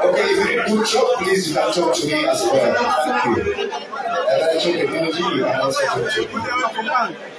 Okay, if you do talk, please you can talk to me as well. Thank you. And I talk community, you can also talk to me.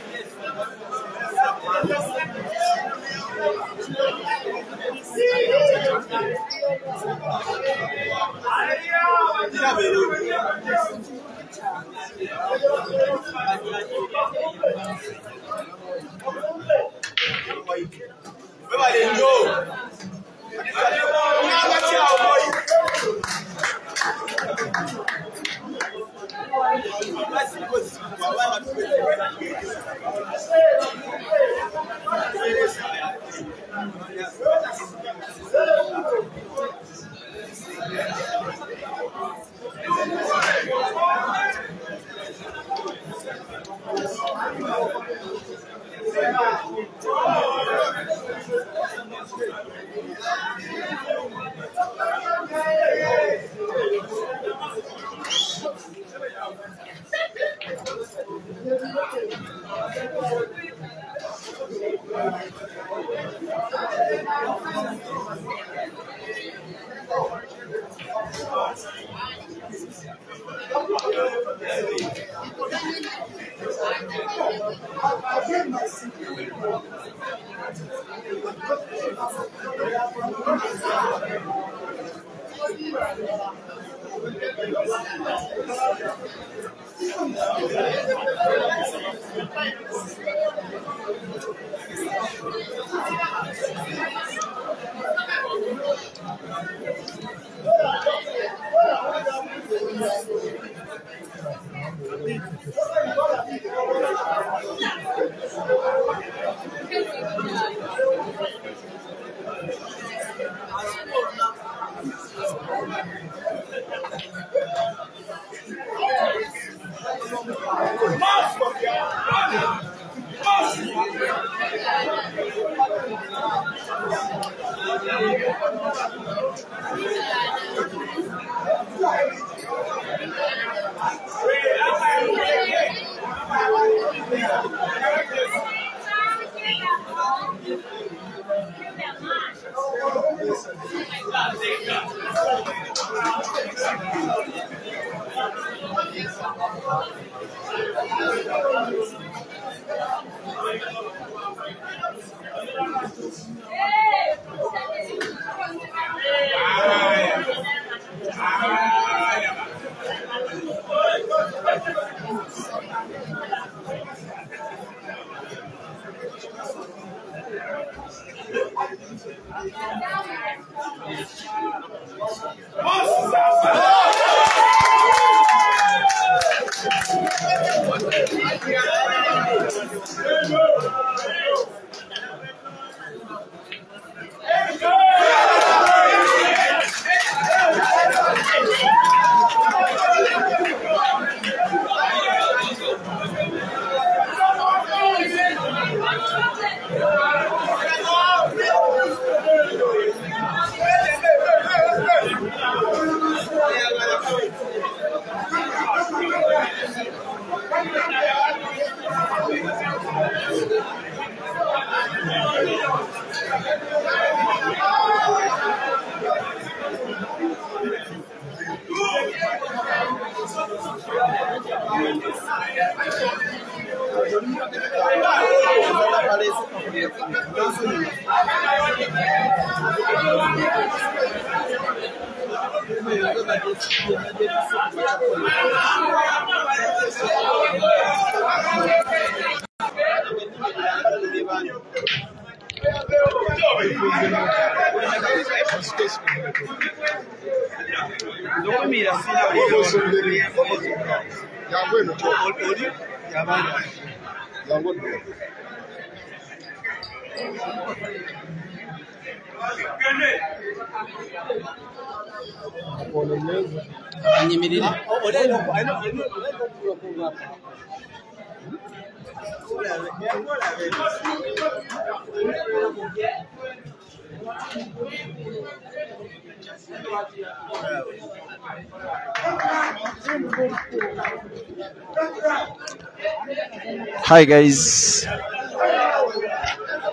Hi guys,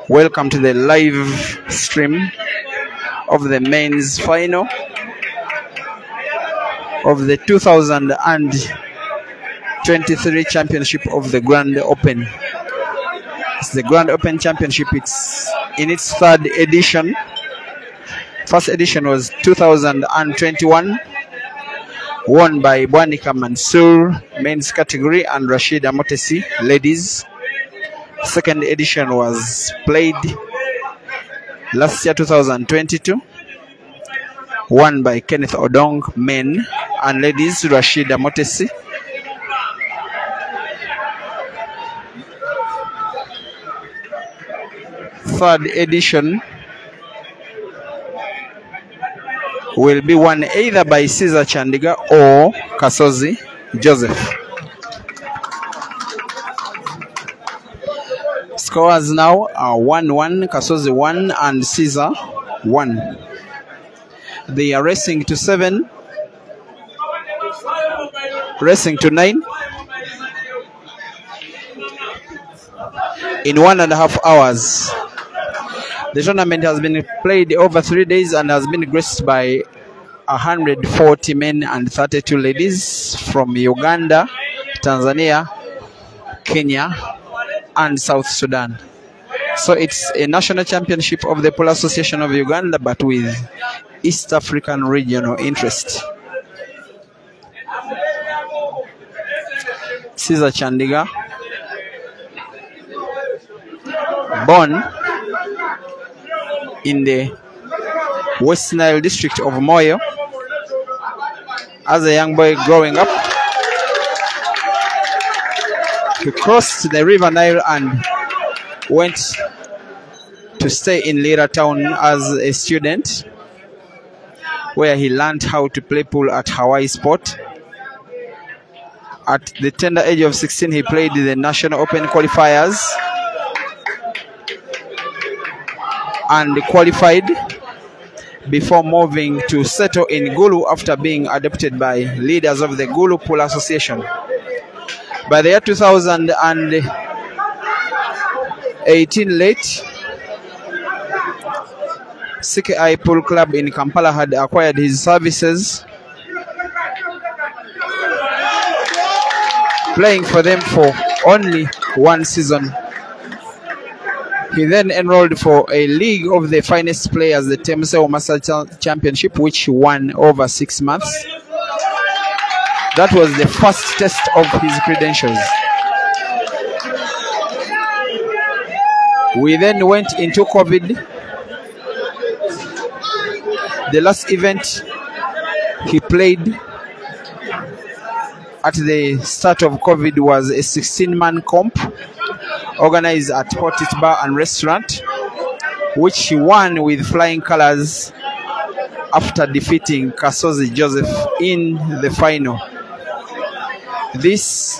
welcome to the live stream of the men's final of the 2023 championship of the Grand Open. It's the Grand Open Championship. It's in its third edition. First edition was 2021, won by Bwanika Mansour, men's category, and Rashida Motesi, ladies. Second edition was played last year, 2022, won by Kenneth Odong, men, and ladies, Rashida Motesi. Third edition will be won either by Caesar Chandiga or KASOZI Joseph. Scores now are 1-1, KASOZI 1 and Caesar 1. They are racing to 7, racing to 9. In 1.5 hours. The tournament has been played over 3 days and has been graced by 140 men and 32 ladies from Uganda, Tanzania, Kenya, and South Sudan. So it's a national championship of the Polo Association of Uganda, but with East African regional interest. Caesar Chandiga, born in the West Nile district of Moyo. As a young boy growing up, he crossed the River Nile and went to stay in Lira town as a student, where he learned how to play pool at Hawaii Sport. At the tender age of 16, he played the National Open qualifiers and qualified before moving to settle in Gulu after being adopted by leaders of the Gulu Pool Association. By the year 2018 late, CKI Pool Club in Kampala had acquired his services, playing for them for only 1 season. He then enrolled for a league of the finest players, the Temseo Master Championship, which he won over 6 months. That was the first test of his credentials. We then went into COVID. The last event he played at the start of COVID was a 16-man comp organized at Portit Bar and Restaurant, which he won with flying colors after defeating KASOZI Joseph in the final. This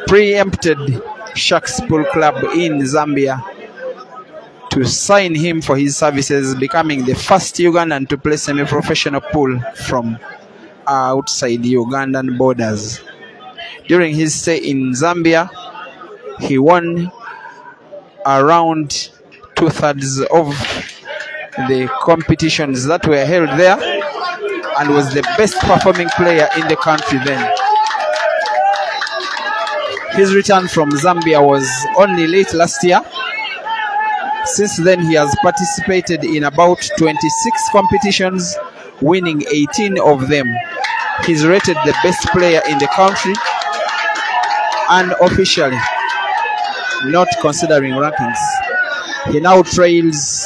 preempted Sharks Pool Club in Zambia to sign him for his services, becoming the first Ugandan to play semi-professional pool from outside Ugandan borders. During his stay in Zambia, he won around 2/3 of the competitions that were held there and was the best performing player in the country then. His return from Zambia was only late last year. Since then, he has participated in about 26 competitions, winning 18 of them. He's rated the best player in the country unofficially, not considering rankings. He now trails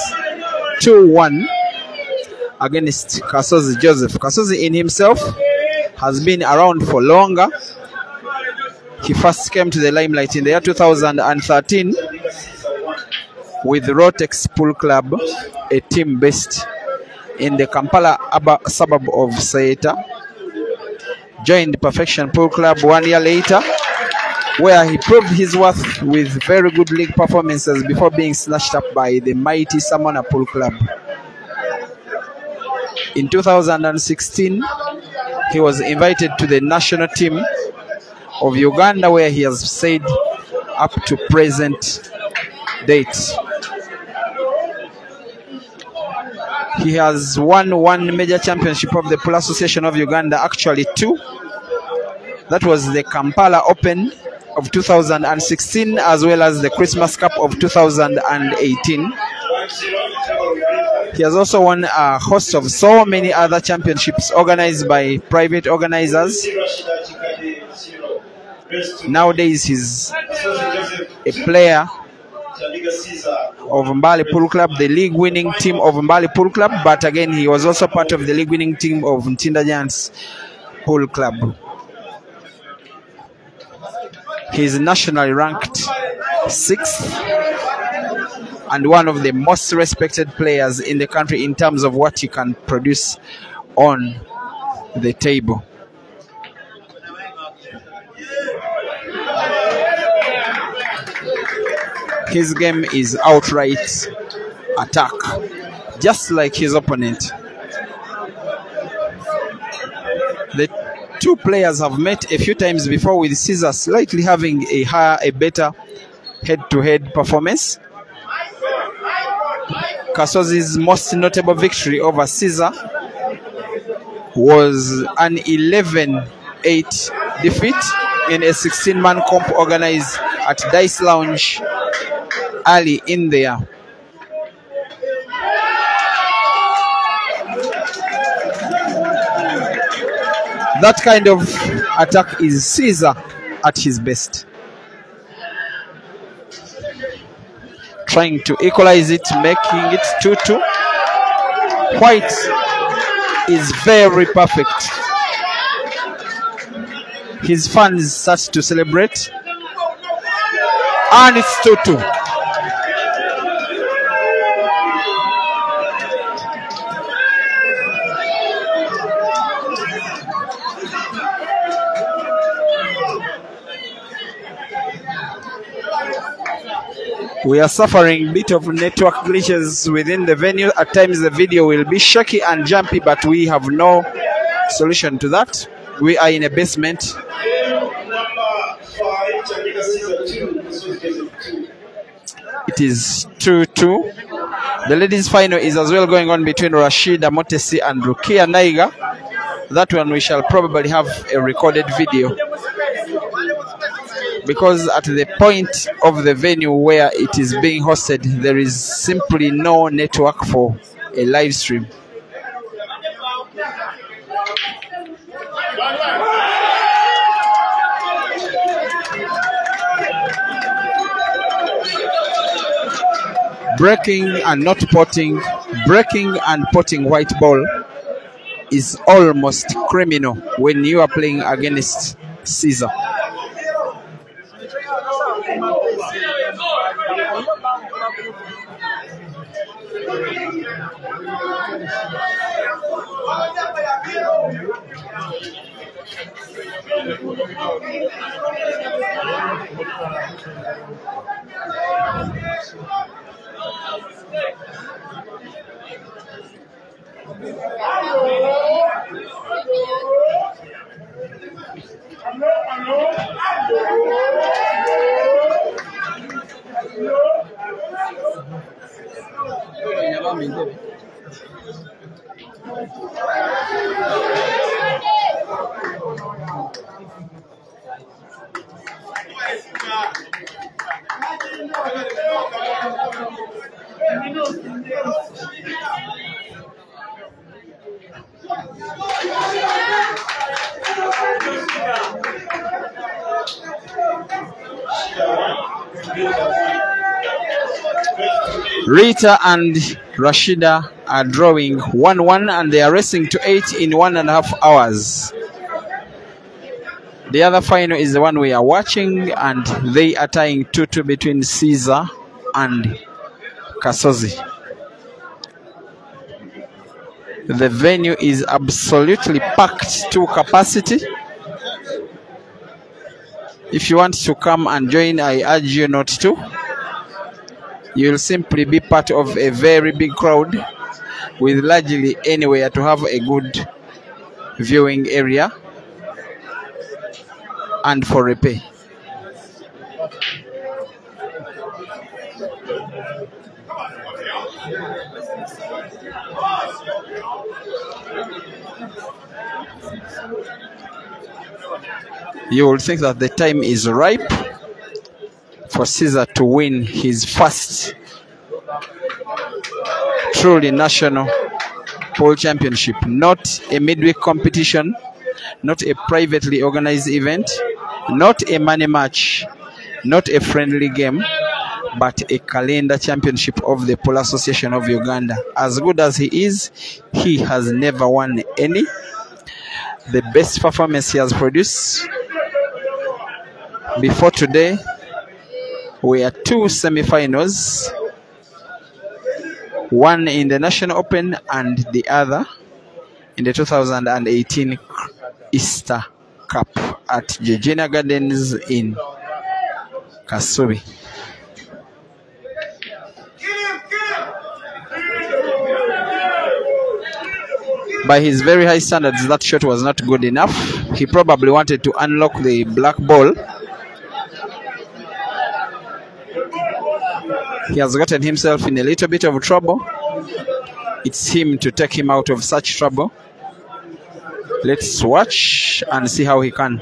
2-1 against KASOZI Joseph. KASOZI in himself has been around for longer. He first came to the limelight in the year 2013 with Rotex Pool Club, a team based in the Kampala suburb of Saeta. Joined Perfection Pool Club 1 year later where he proved his worth with very good league performances before being snatched up by the mighty Samona Pool Club. In 2016, he was invited to the national team of Uganda, where he has stayed up to present date. He has won one major championship of the Pool Association of Uganda, actually two. That was the Kampala Open of 2016 as well as the Christmas Cup of 2018. He has also won a host of so many other championships organized by private organizers. Nowadays he's a player of Mbale Pool Club, the league winning team of Mbale Pool Club, but again he was also part of the league winning team of Ntinda Giants Pool Club. He is nationally ranked 6th and one of the most respected players in the country in terms of what he can produce on the table. His game is outright attack, just like his opponent. The two players have met a few times before, with Caesar slightly having a better head-to-head performance. KASOZI's most notable victory over Caesar was an 11-8 defeat in a 16-man comp organized at Dice Lounge early in the year. That kind of attack is Caesar at his best. Trying to equalize it, making it 2-2. White is very perfect. His fans start to celebrate. And it's 2-2. We are suffering a bit of network glitches within the venue. At times the video will be shaky and jumpy, but we have no solution to that. We are in a basement. It is 2-2. The ladies' final is as well going on between Rashida Motesi and Rukia Naiga. That one we shall probably have a recorded video, because at the point of the venue where it is being hosted, there is simply no network for a live stream. Breaking and not potting, breaking and potting white ball is almost criminal when you are playing against Caesar. Rita and Rashida are drawing 1-1 and they are racing to 8 in 1.5 hours. The other final is the one we are watching, and they are tying 2-2 between Caesar and KASOZI. The venue is absolutely packed to capacity. If you want to come and join, I urge you not to. You'll simply be part of a very big crowd with largely anywhere to have a good viewing area and for repay. You will think that the time is ripe for Caesar to win his first truly national pole championship. Not a midweek competition, not a privately organized event, not a money match, not a friendly game, but a calendar championship of the Pole Association of Uganda. As good as he is, he has never won any. The best performance he has produced before today were two semi-finals, one in the National Open and the other in the 2018 Easter Cup at Gegina Gardens in KASOZI. By his very high standards, that shot was not good enough. He probably wanted to unlock the black ball. He has gotten himself in a little bit of trouble. It's him to take him out of such trouble. Let's watch and see how he can.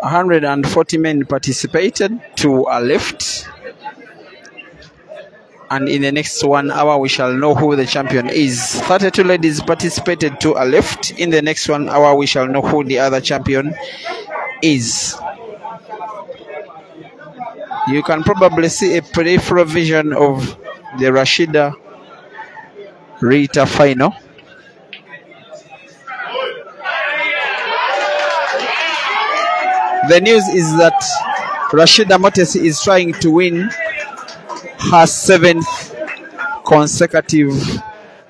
"140 men participated, 2 are left, and in the next 1 hour we shall know who the champion is. 32 ladies participated, 2 are left. In the next 1 hour we shall know who the other champion is." You can probably see a peripheral vision of the Rashida Rita final. The news is that Rashida Motesi is trying to win her 7th consecutive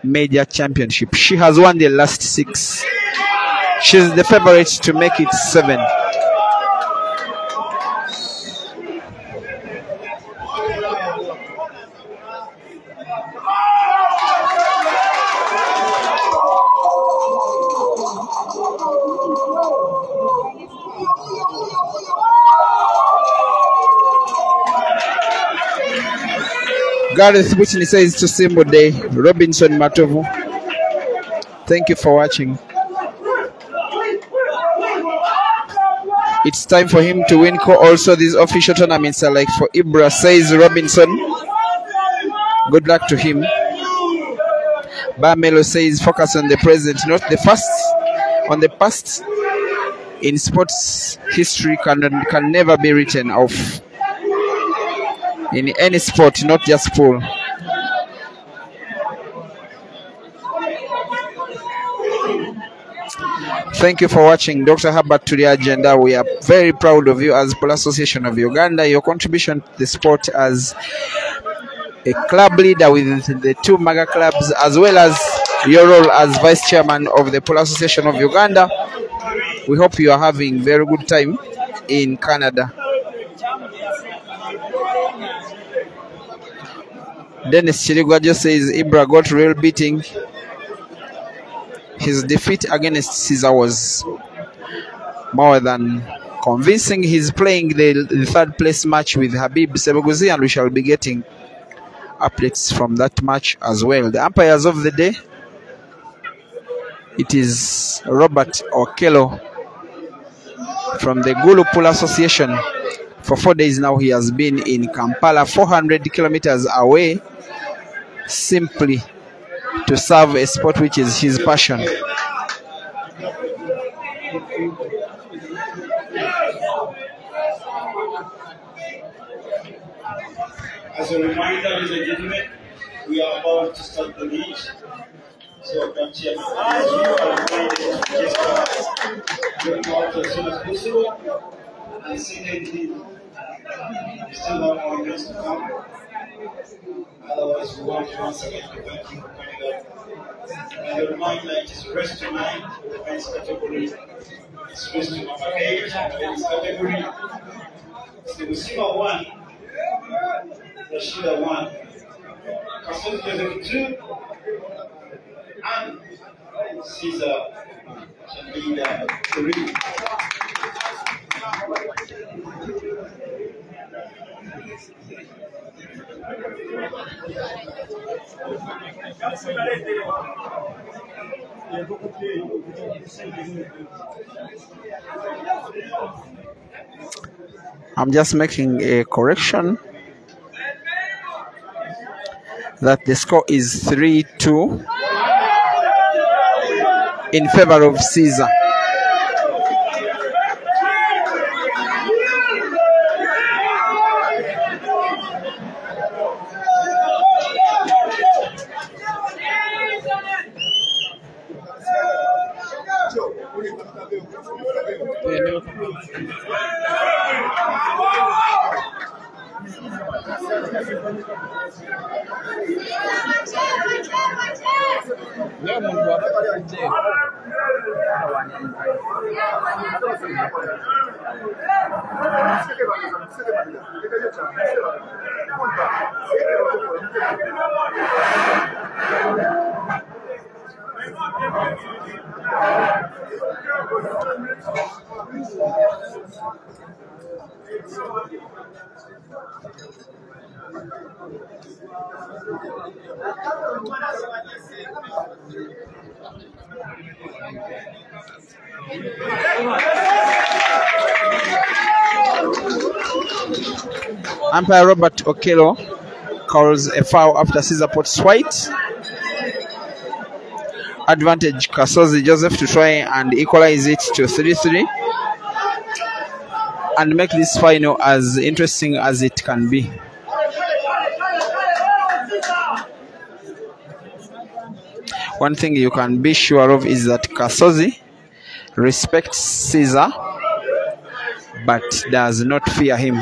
major championship. She has won the last 6. She's the favorite to make it 7. Gareth Buchini says to Simbo Day, Robinson Matovu, thank you for watching. It's time for him to win. Also, these official tournaments are like for Ibra, says Robinson. Good luck to him. Bamelo says focus on the present, not the past. On the past in sports history can never be written off. In any sport, not just pool. Thank you for watching Dr. Herbert to the agenda. We are very proud of you as Pole Association of Uganda. Your contribution to the sport has a club leader with the two mega clubs, as well as your role as vice chairman of the Polo Association of Uganda. We hope you are having very good time in Canada. Dennis Chirigwajo says Ibra got real beating. His defeat against Caesar was more than convincing. He's playing the third place match with Habib Sebeguzi, and we shall be getting updates from that match as well. The umpires of the day, it is Robert Okello from the Gulu Pool Association. For 4 days now he has been in Kampala, 400 kilometers away, simply to serve a sport which is his passion. As a reminder, ladies and gentlemen, we are about to start the meet. So, Chairman, as you are reminded to just get out as soon as possible. And secondly, we still have more events to come. Otherwise, we want to once again to thank you for coming up. And a reminder, it is rest tonight, the men's category. It's rest to number 8, the men's category. It's the receiver 1. Rashida 1, KASOZI Joseph 2, and Caesar Shandida 3. I'm just making a correction that the score is 3-2 in favor of Caesar. Umpire Robert Okello calls a foul after Caesar Potts White. Advantage KASOZI Joseph to try and equalize it to 3-3 and make this final as interesting as it can be. One thing you can be sure of is that KASOZI respects Caesar but does not fear him.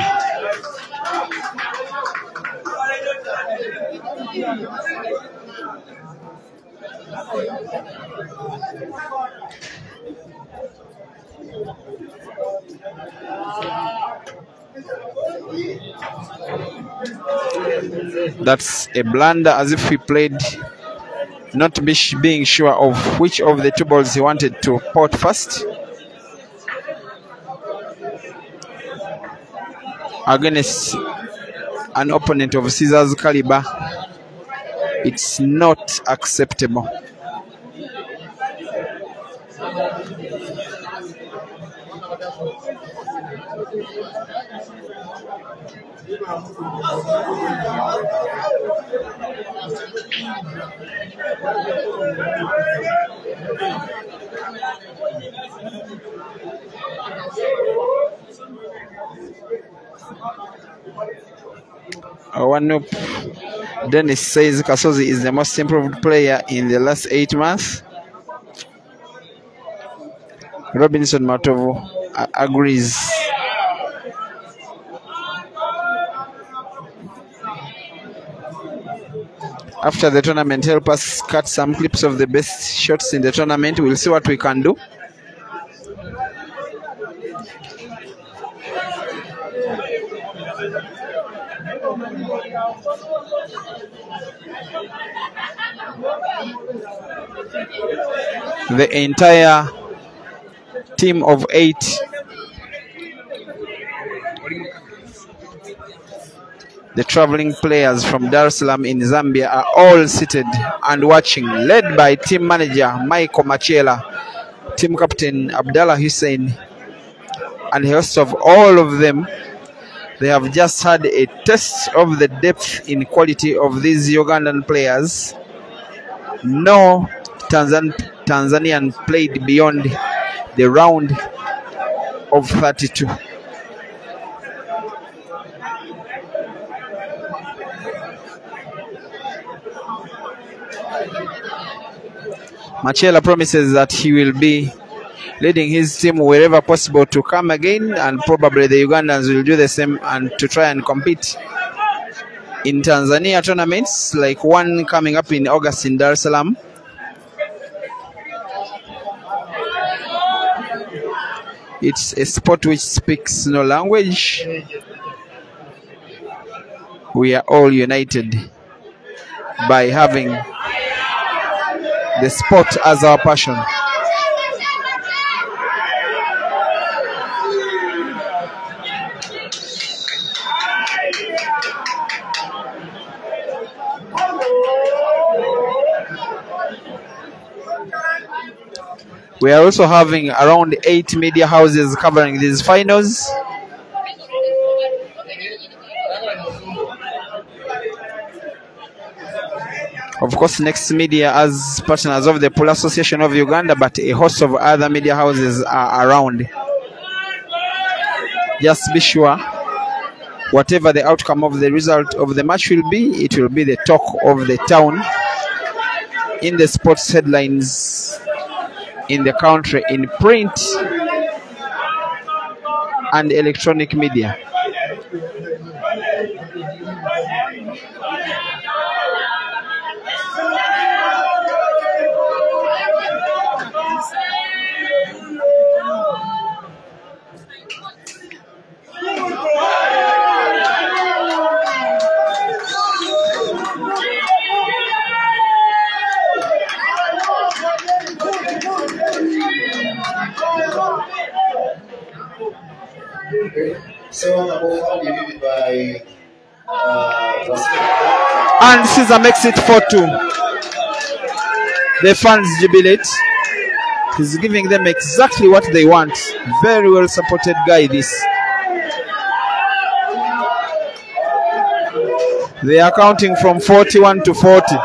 That's a blunder, as if he played not being sure of which of the two balls he wanted to pot first. Against an opponent of Caesar's caliber, it's not acceptable. One up. Dennis says KASOZI is the most improved player in the last 8 months. Robinson Matovu agrees. after the tournament. Help us cut some clips of the best shots in the tournament. We'll see what we can do. The entire team of 8 the traveling players from Dar es Salaam in Zambia are all seated and watching, led by team manager Michael Machela, team captain Abdallah Hussein, and the host of all of them. They have just had a test of the depth in quality of these Ugandan players. No Tanzanian played beyond the round of 32. Machela promises that he will be leading his team wherever possible to come again, and probably the Ugandans will do the same and to try and compete in Tanzania tournaments, like one coming up in August in Dar es Salaam. It's a sport which speaks no language. We are all united by having the sport as our passion. We are also having around 8 media houses covering these finals. Of course, Next Media as partners of the Pool Association of Uganda, but a host of other media houses are around. Just be sure, whatever the outcome of the result of the match will be, it will be the talk of the town, in the sports headlines in the country, in print and electronic media. And Caesar makes it 4-2. The fans jubilate. He's giving them exactly what they want. Very well supported guy, this. They are counting from 41 to 40.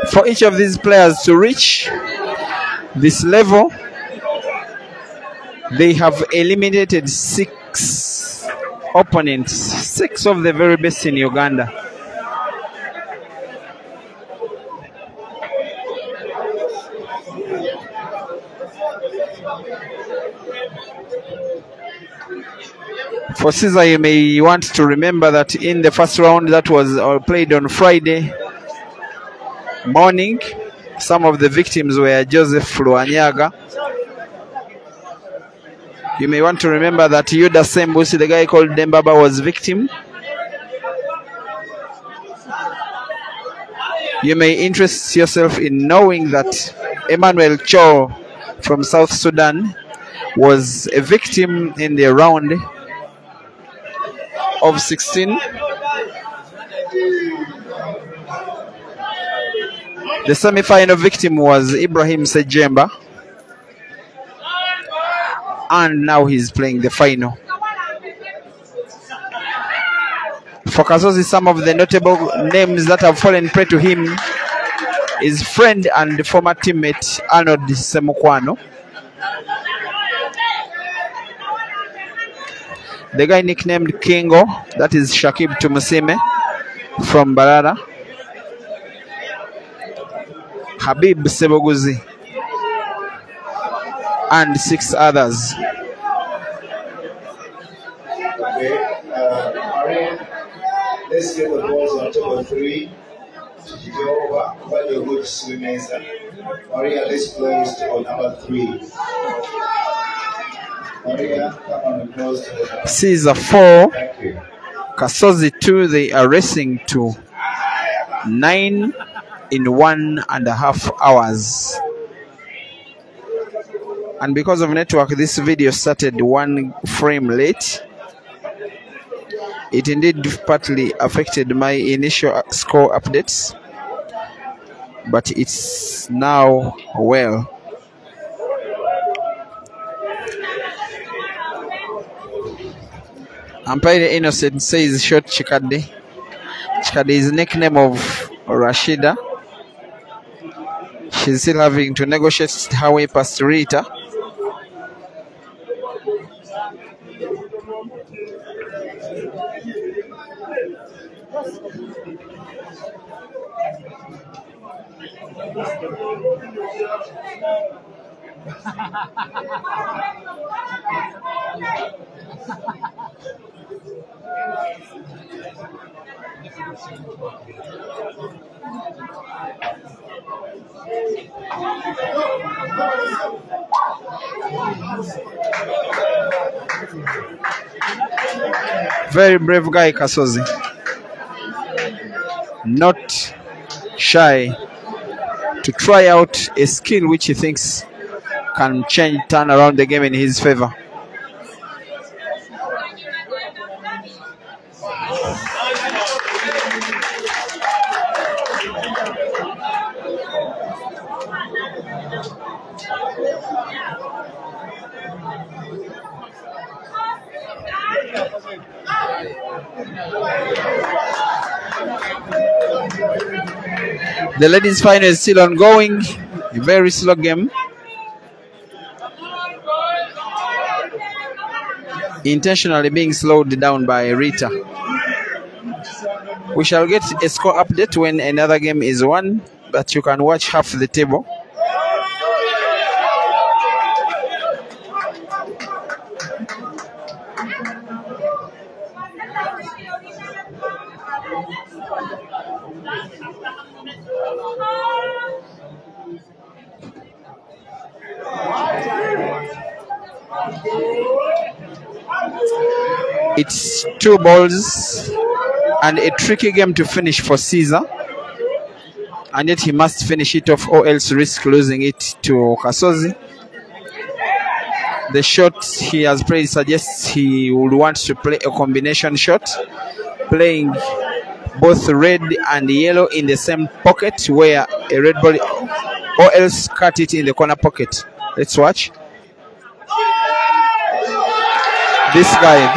For each of these players to reach this level, they have eliminated 6 opponents, 6 of the very best in Uganda. For Caesar, you may want to remember that in the first round that was played on Friday morning, some of the victims were Joseph Luanyaga. You may want to remember that Yuda Sembusi, the guy called Dembaba, was victim. You may interest yourself in knowing that Emmanuel Cho from South Sudan was a victim in the round of 16. The semi-final victim was Ibrahim Sejemba. and now he's playing the final. For KASOZI, some of the notable names that have fallen prey to him is friend and former teammate Arnold Semukwano. The guy nicknamed Kingo, that is Shakib Tumusime from Barara. Habib Seboguzi and 6 others. Okay, let's get the balls on top of 3. But you're good swimmers. Maria, let's close on number 3. Maria, come on, close to the Caesar 4, Thank you. KASOZI 2. They are racing to 9 in 1.5 hours. And because of network, this video started 1 frame late. It indeed partly affected my initial score updates, but it's now well. Umpire Innocent says short Chikade. Chikade is nickname of Rashida. She's still having to negotiate her way past Rita. Very brave guy, KASOZI. Not shy to try out a skill which he thinks can turn around the game in his favor. The ladies' final is still ongoing. A very slow game. Intentionally being slowed down by Rita. We shall get a score update when another game is won, but you can watch half the table. It's 2 balls and a tricky game to finish for Caesar, and yet he must finish it off or else risk losing it to KASOZI. The shot he has played suggests he would want to play a combination shot, playing both red and yellow in the same pocket where a red ball, or else cut it in the corner pocket. Let's watch. This guy.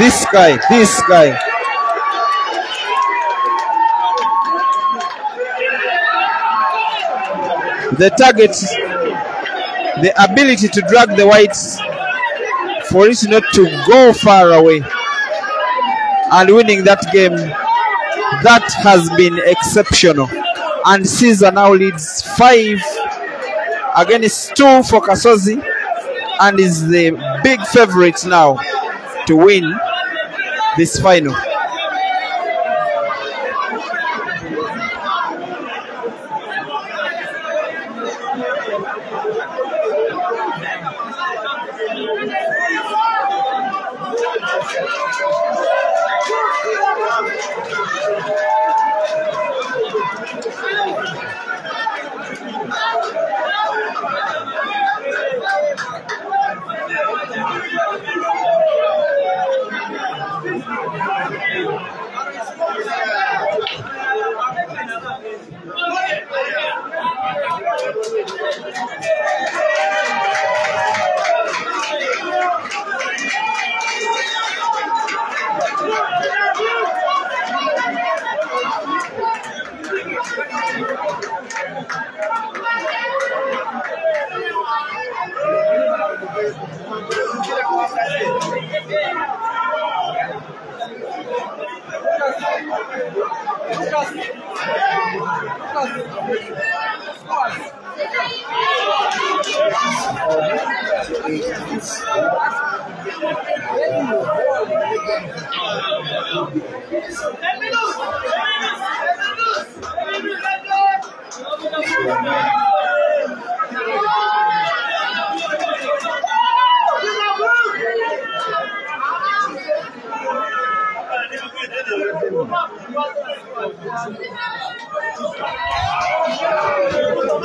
The target, the ability to drag the whites for it not to go far away, and winning that game, that has been exceptional. And Caesar now leads 5 against 2 for KASOZI, and is the big favorite now to win this final.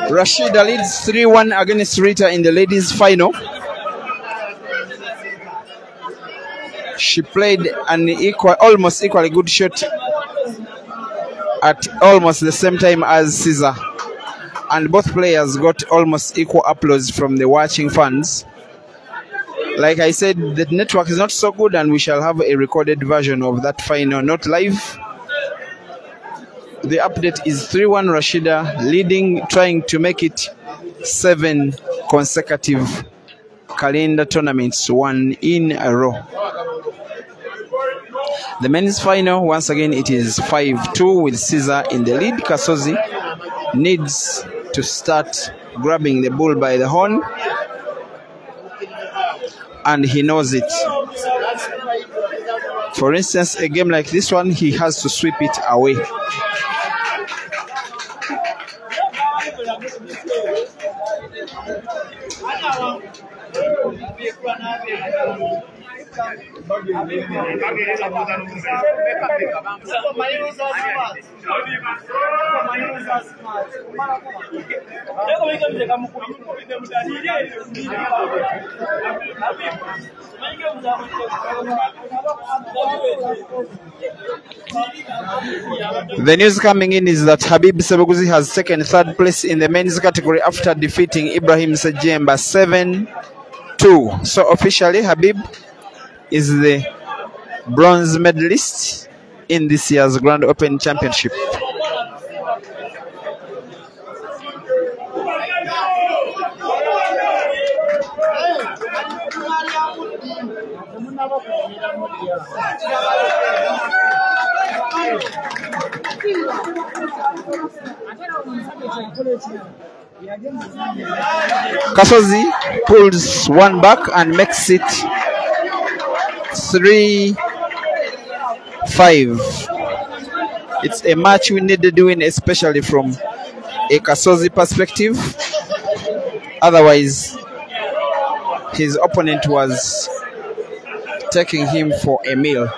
Rashida leads 3-1 against Rita in the ladies' final. She played an almost equally good shot at almost the same time as Caesar, and both players got almost equal applause from the watching fans. Like I said, the network is not so good, and we shall have a recorded version of that final, not live. The update is 3-1 Rashida leading, trying to make it 7 consecutive calendar tournaments, 1 in a row. The men's final, once again, it is 5-2 with Caesar in the lead. KASOZI needs to start grabbing the bull by the horn, and he knows it. For instance, a game like this one, he has to sweep it away. The news coming in is that Habib Sebeguzi has taken 3rd place in the men's category after defeating Ibrahim Sejemba 7-2. So officially, Habib is the bronze medalist in this year's Grand Open Championship. KASOZI pulls one back and makes it 3-5. It's a match we needed to win, especially from a KASOZI perspective. Otherwise, his opponent was taking him for a meal.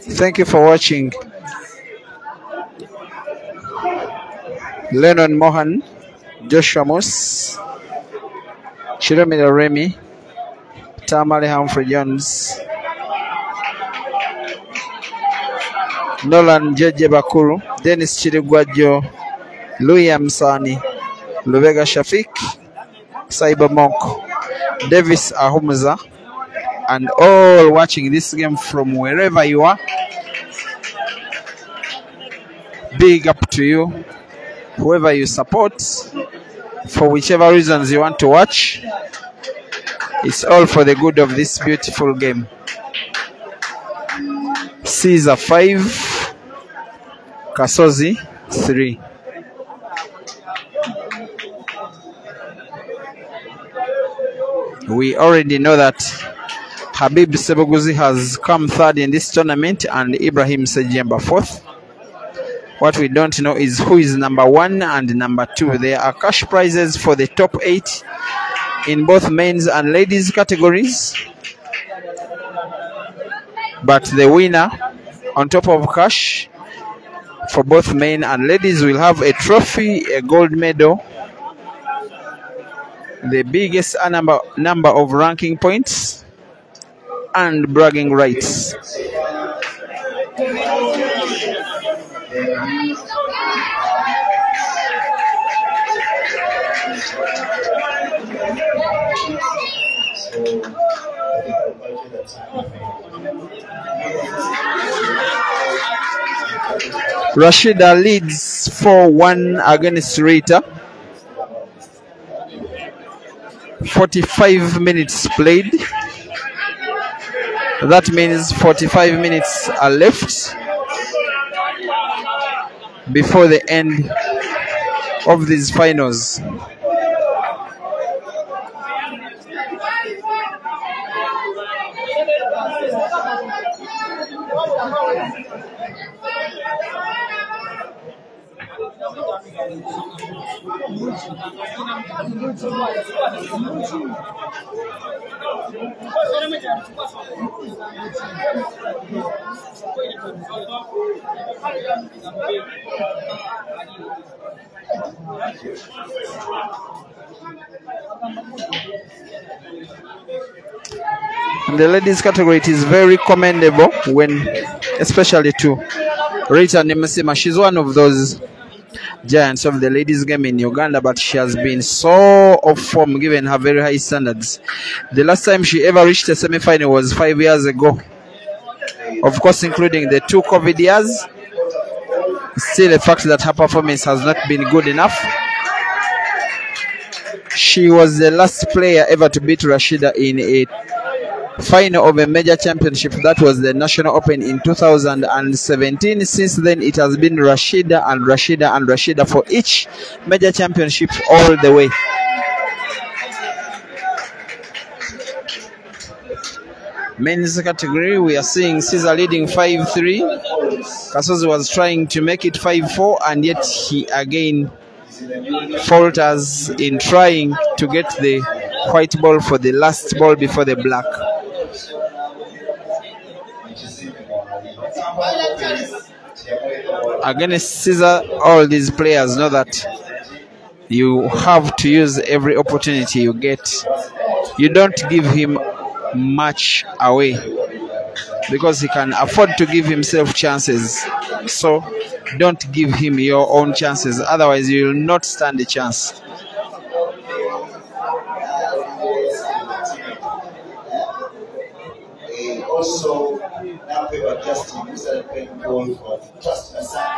Thank you for watching. Lennon Mohan, Joshua Moss, Shiromila Remy, Tamale Humphrey Jones, Nolan Jeje Bakuru, Dennis Chirigwajo, Louis Amsani, Lubega Shafik, Saiba Monk, Davis Ahumza, and all watching this game from wherever you are. Big up to you, whoever you support, for whichever reasons you want to watch. It's all for the good of this beautiful game. Caesar 5, Kasozi 3. We already know that Habib Seboguzi has come third in this tournament and Ibrahim Sejemba fourth. What we don't know is who is number 1 and number 2. There are cash prizes for the top 8 in both men's and ladies categories. But the winner, on top of cash, for both men and ladies, will have a trophy, a gold medal, the biggest number of ranking points, and bragging rights. Rashida leads 4-1 against Rita. 45 minutes played. That means 45 minutes are left before the end of these finals. In the ladies category, it is very commendable when, especially to Rita Nemusima. She's one of those giants of the ladies game in Uganda, but she has been so off form given her very high standards. The last time she ever reached a semi-final was 5 years ago, of course including the 2 COVID years. Still a fact that her performance has not been good enough. She was the last player ever to beat Rashida in a final of a major championship. That was the National Open in 2017. Since then, it has been Rashida and Rashida and Rashida for each major championship all the way. Men's category, we are seeing Caesar leading 5-3. Kasozi was trying to make it 5-4, and yet he again falters in trying to get the white ball for the last ball before the black. Against Caesar, all these players know that you have to use every opportunity you get. You don't give him much away because he can afford to give himself chances. So don't give him your own chances, otherwise you will not stand a chance. Also, now we were just playing goal for just a second.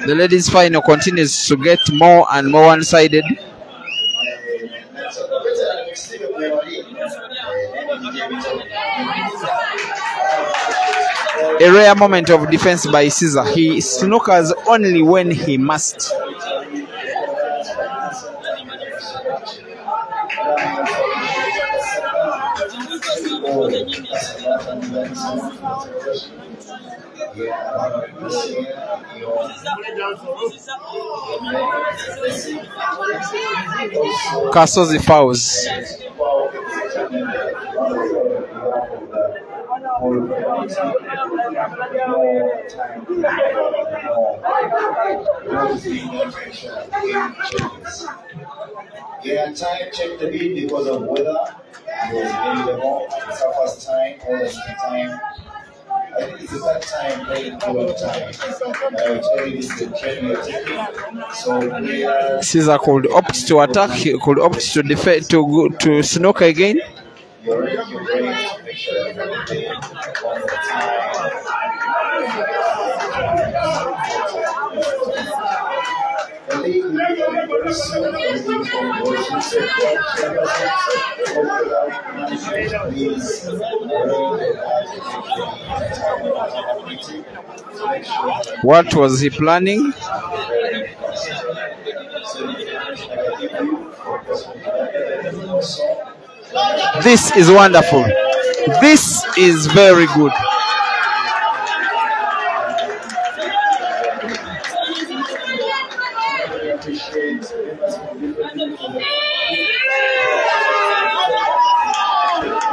The ladies' final continues to get more and more one-sided. A rare moment of defense by Caesar. He snookers only when he must. KASOZI fouls. Yeah, time check the beat because of weather. It was very long. It's our first time, all the time. I think it's the third time playing full time. I will tell you this is the trend we are taking. So Caesar could opt to attack, he could opt to defend, to snooker again. you're ready to make sure that you're playing one more time. The league will be very soon. The league from Worship Sector What was he planning? This is wonderful. This is very good.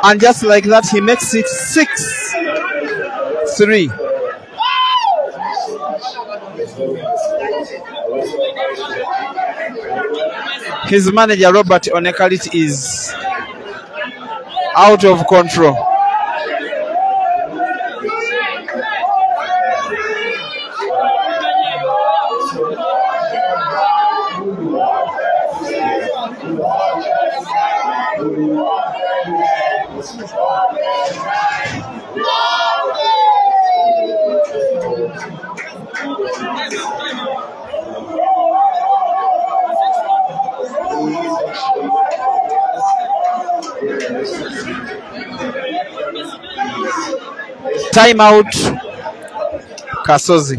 And just like that, he makes it 6-3. His manager, Robert Onekalit, is out of control. Timeout, KASOZI.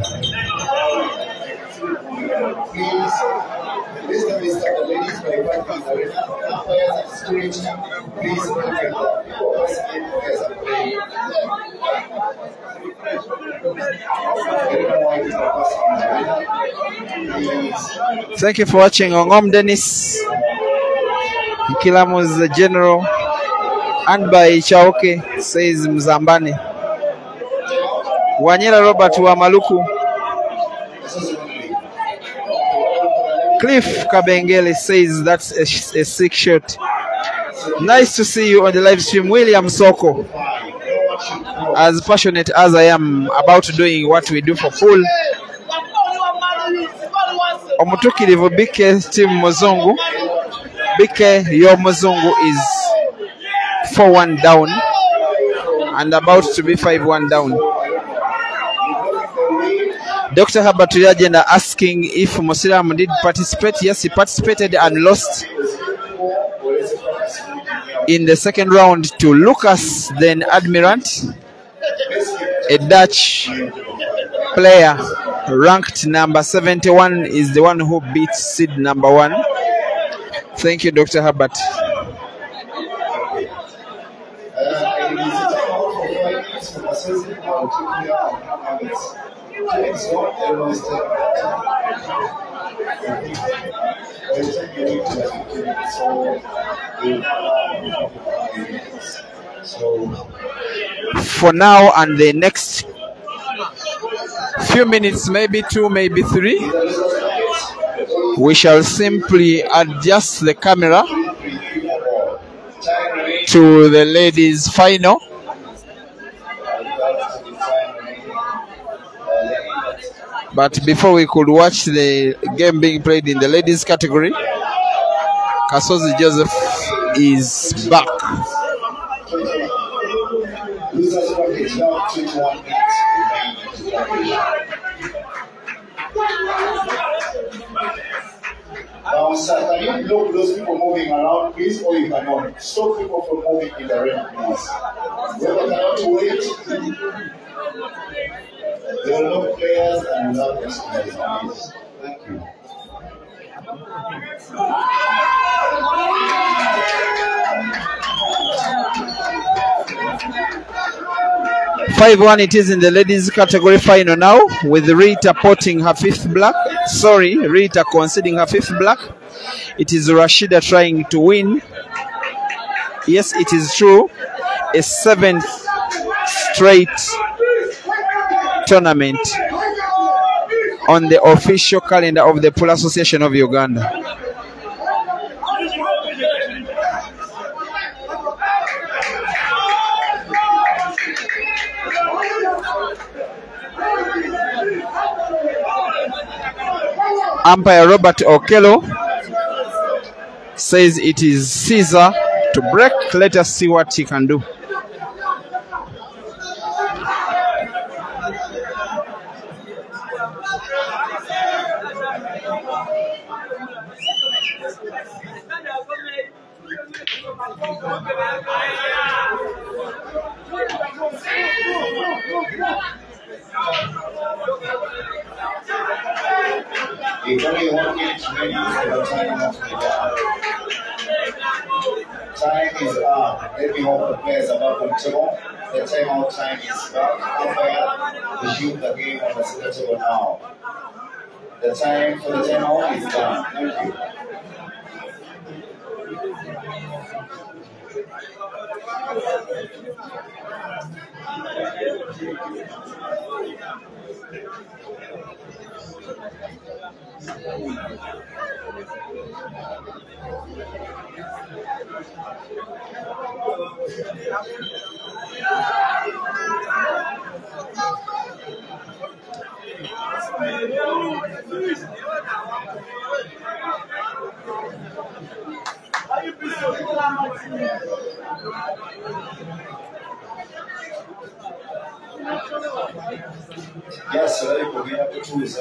Thank you for watching. Ongom Dennis Kilamu's the general, and by Chaoke says Mzambani. Wanyela Robert wa Maluku. Cliff Kabengele says that's a sick shot. Nice to see you on the live stream, William Soko. As passionate as I am about doing what we do for pool, Omutukirivu Bike Team Muzungu. Bike Yo Muzungu is 4-1 down and about to be 5-1 down. Dr. Herbert Tuyagenda asking if Musiram did participate. Yes, he participated and lost in the second round to Lucas, then Admirant, a Dutch player ranked number 71 is the one who beat seed number 1. Thank you, Dr. Herbert. For now and the next few minutes, maybe 2, maybe 3, we shall simply adjust the camera to the ladies' final. But before we could watch the game being played in the ladies' category, KASOZI Joseph is back. Now, sir, can you block those people moving around, please, or you cannot? Stop people from moving in the ring, please. Whoever cannot wait, there are no players and without excuses, please. Thank you. 5-1 it is in the ladies category final now, with Rita potting her 5th black. Sorry, Rita conceding her 5th black. It is Rashida trying to win. Yes, it is true. A 7th straight tournament on the official calendar of the Pool Association of Uganda. Umpire Robert Okello says it is Caesar to break. Let us see what he can do. If only one gets ready for the time has to be done. Time is up. Let me hope the players are back on table. The timeout time is back. Umpire, resume the game on the center table now. The time for the timeout is done. Thank you. Yes, sir. We have to choose.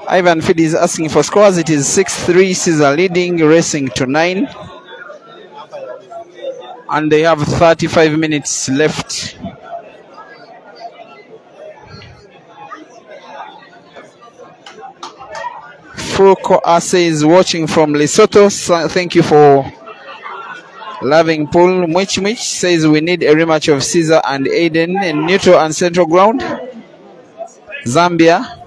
Ivan Feed is asking for scores. It is 6-3, Caesar leading, racing to 9. And they have 35 minutes left. Foucault Ase is watching from Lesotho. So thank you for loving pool. Mwich says we need a rematch of Caesar and Aiden in neutral and central ground. Zambia.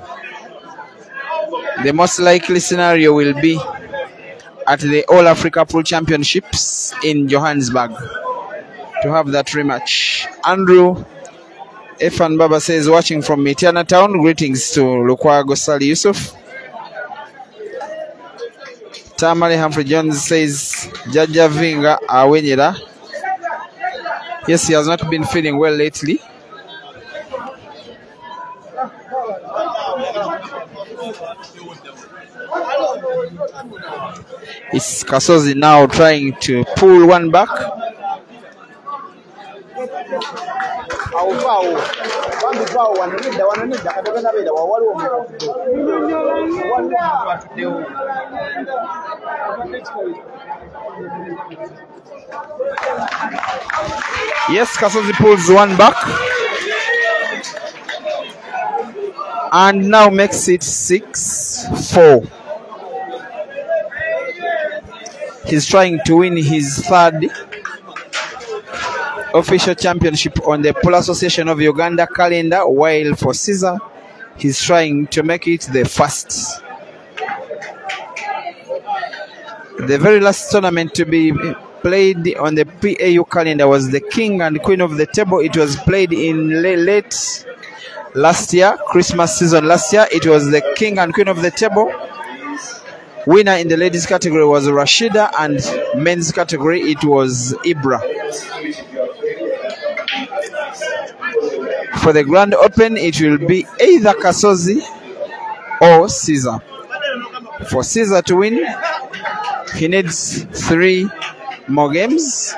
The most likely scenario will be at the All Africa Pool Championships in Johannesburg to have that rematch. Andrew Efan Baba says watching from Mitiana Town. Greetings to Lukwago Sali Yusuf. Tamale Humphrey Jones says Jaja Vinga Awenyera. Yes, he has not been feeling well lately. It's Kasozi now trying to pull one back. Yes, Kasozi pulls one back and now makes it 6-4. He's trying to win his 3rd official championship on the Pool Association of Uganda calendar, while for Caesar, he's trying to make it the 1st. The very last tournament to be played on the P.A.U calendar was the King and Queen of the Table. It was played in late last year, Christmas season last year. It was the King and Queen of the Table. Winner in the ladies category was Rashida, and men's category it was Ibra. For the Grand Open, it will be either Kasozi or Caesar. For Caesar to win, he needs 3 more games.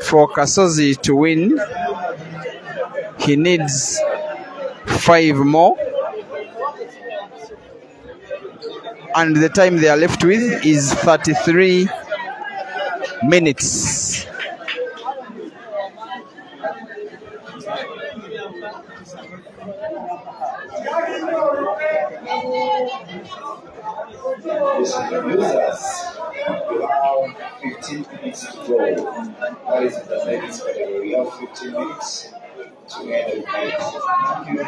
For Kasozi to win, he needs 5 more. And the time they are left with is 33 minutes. Users, you have 15 minutes to go. That is the next category. You have 15 minutes to end the game.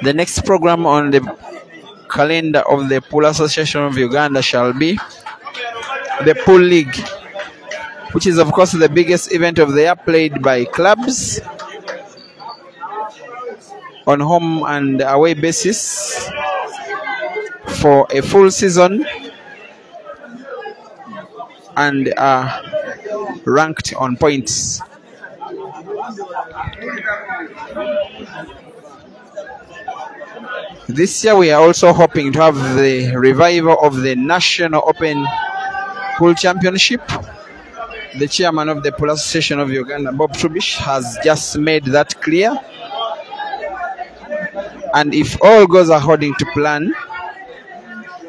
The next program on the calendar of the Pool Association of Uganda shall be the Pool League, which is of course the biggest event of the year, played by clubs on home and away basis for a full season and are ranked on points. This year we are also hoping to have the revival of the National Open Pool Championship. The chairman of the Pool Association of Uganda, Bob Trubish, has just made that clear. And if all goes according to plan,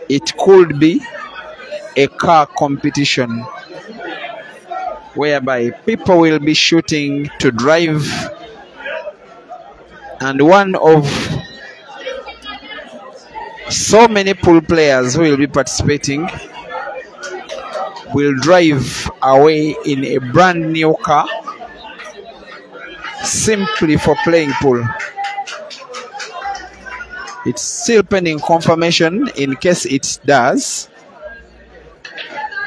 it could be a car competition whereby people will be shooting to drive, and one of so many pool players who will be participating will drive away in a brand new car simply for playing pool. It's still pending confirmation. In case it does,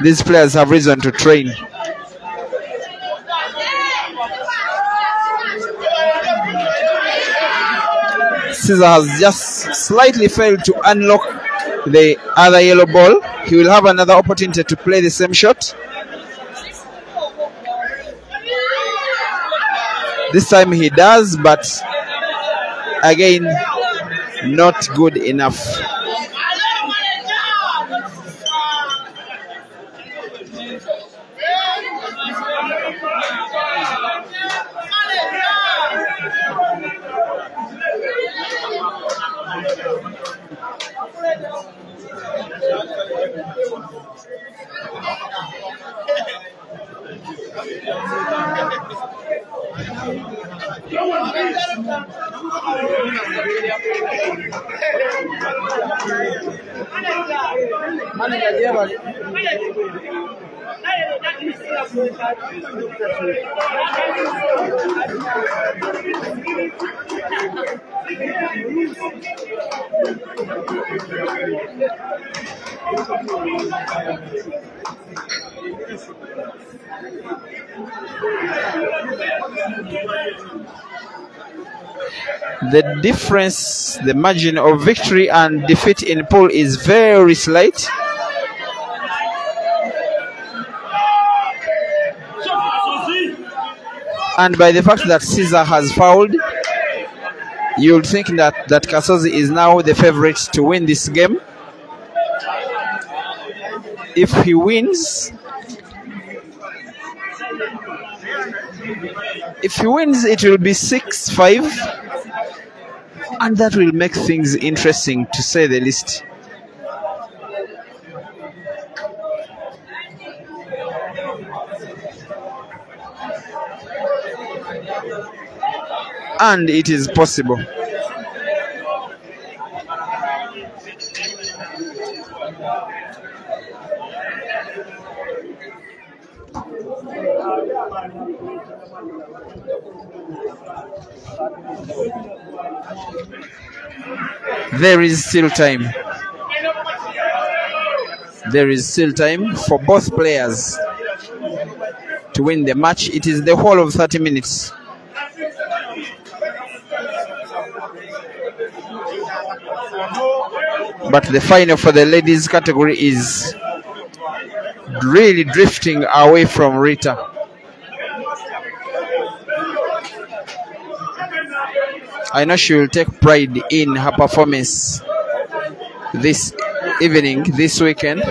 these players have reason to train. Caesar has just slightly failed to unlock the other yellow ball. He will have another opportunity to play the same shot. This time he does, but again, not good enough. The difference, the margin of victory and defeat in pool is very slight. And by the fact that Caesar has fouled, you would think that KASOZI is now the favorite to win this game. If he wins, it will be 6-5. And that will make things interesting, to say the least. And it is possible. There is still time. There is still time for both players to win the match. It is the whole of 30 minutes. But the final for the ladies category is really drifting away from Rita. I know she will take pride in her performance this evening, this weekend.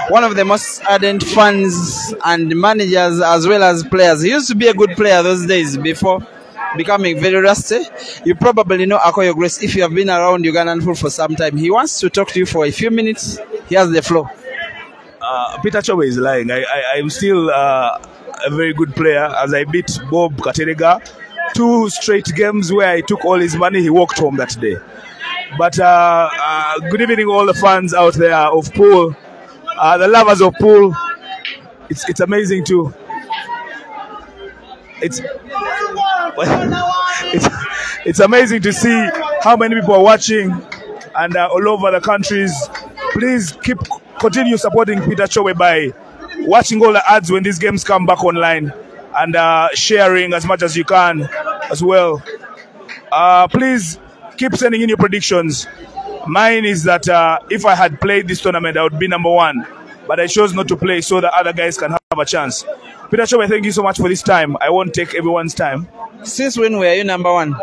One of the most ardent fans and managers as well as players. He used to be a good player those days before becoming very rusty. You probably know Akoyo Grace if you have been around Ugandan football for some time. He wants to talk to you for a few minutes. He has the floor. Peter Chobe is lying. I'm still a very good player as I beat Bob Katerega. 2 straight games where I took all his money. He walked home that day. But good evening all the fans out there of pool. The lovers of pool. It's amazing too. It's amazing to see how many people are watching and all over the countries. Please continue supporting Peter Chobe by watching all the ads when these games come back online and sharing as much as you can as well. Please keep sending in your predictions. Mine is that if I had played this tournament, I would be #1. But I chose not to play so that other guys can have a chance. Peter Chobe, thank you so much for this time. I won't take everyone's time. Since when were you #1?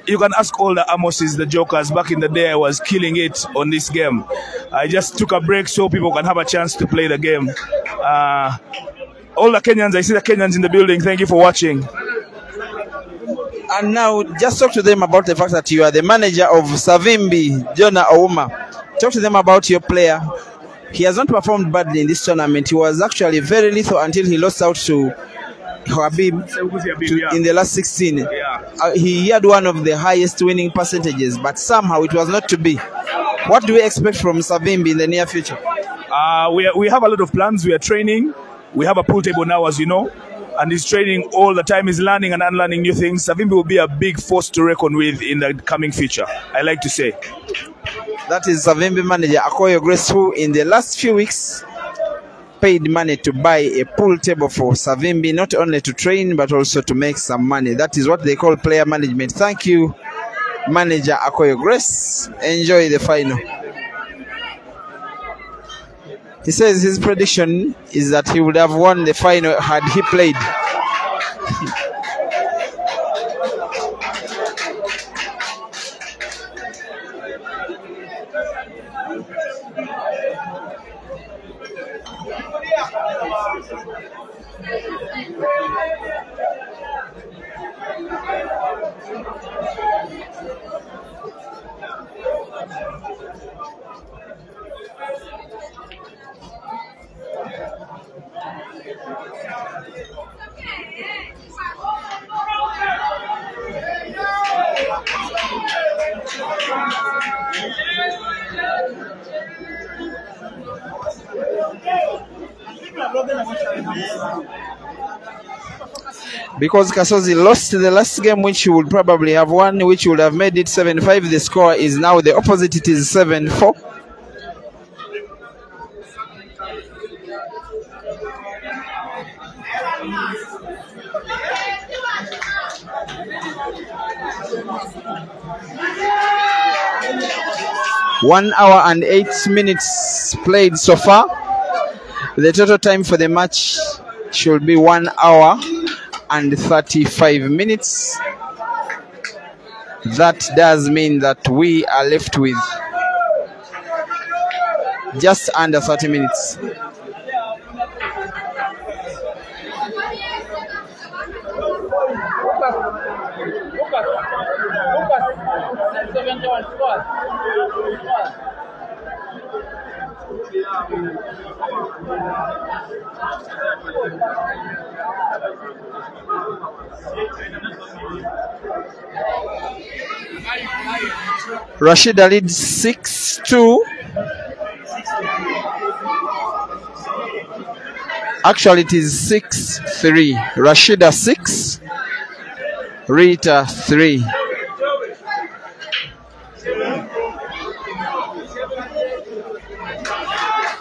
You can ask all the Amoses, the jokers. Back in the day, I was killing it on this game. I just took a break so people can have a chance to play the game. All the Kenyans, I see the Kenyans in the building. Thank you for watching. And now, just talk to them about the fact that you are the manager of Savimbi, Jonah Ouma. Talk to them about your player. He has not performed badly in this tournament. He was actually very lethal until he lost out to Habib in the last 16. Yeah. He had one of the highest winning percentages, but somehow it was not to be. What do we expect from Savimbi in the near future? We have a lot of plans. We are training. We have a pool table now, as you know, and he's training all the time. He's learning and unlearning new things. Savimbi will be a big force to reckon with in the coming future, I like to say. That is Savimbi manager Akoyo Grace, who in the last few weeks paid money to buy a pool table for Savimbi, not only to train but also to make some money. That is what they call player management. Thank you, manager Akoyo Grace. Enjoy the final. He says his prediction is that he would have won the final had he played. Because KASOZI lost the last game, which he would probably have won, which would have made it 7-5. The score is now the opposite. It is 7-4. 1 hour and 8 minutes played so far. The total time for the match should be 1 hour and 35 minutes. That does mean that we are left with just under 30 minutes. Rashida leads 6-2. Actually, it is 6-3. Rashida 6, Rita 3.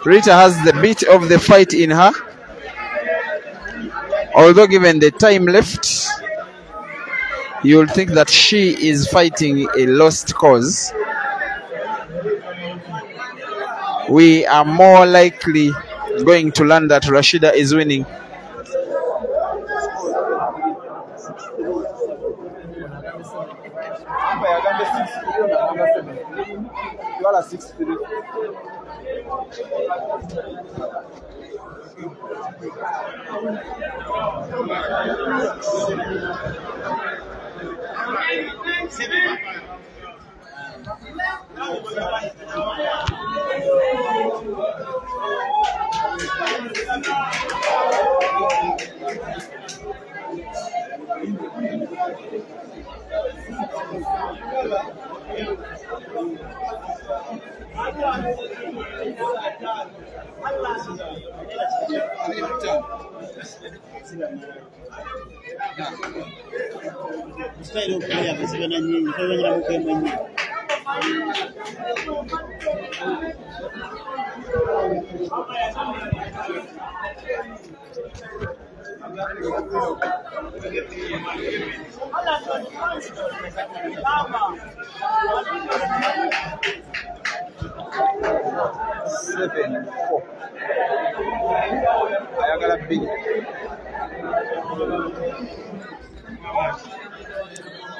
Rita has the beat of the fight in her. Although given the time left, you'll think that she is fighting a lost cause. We are more likely going to learn that Rashida is winning.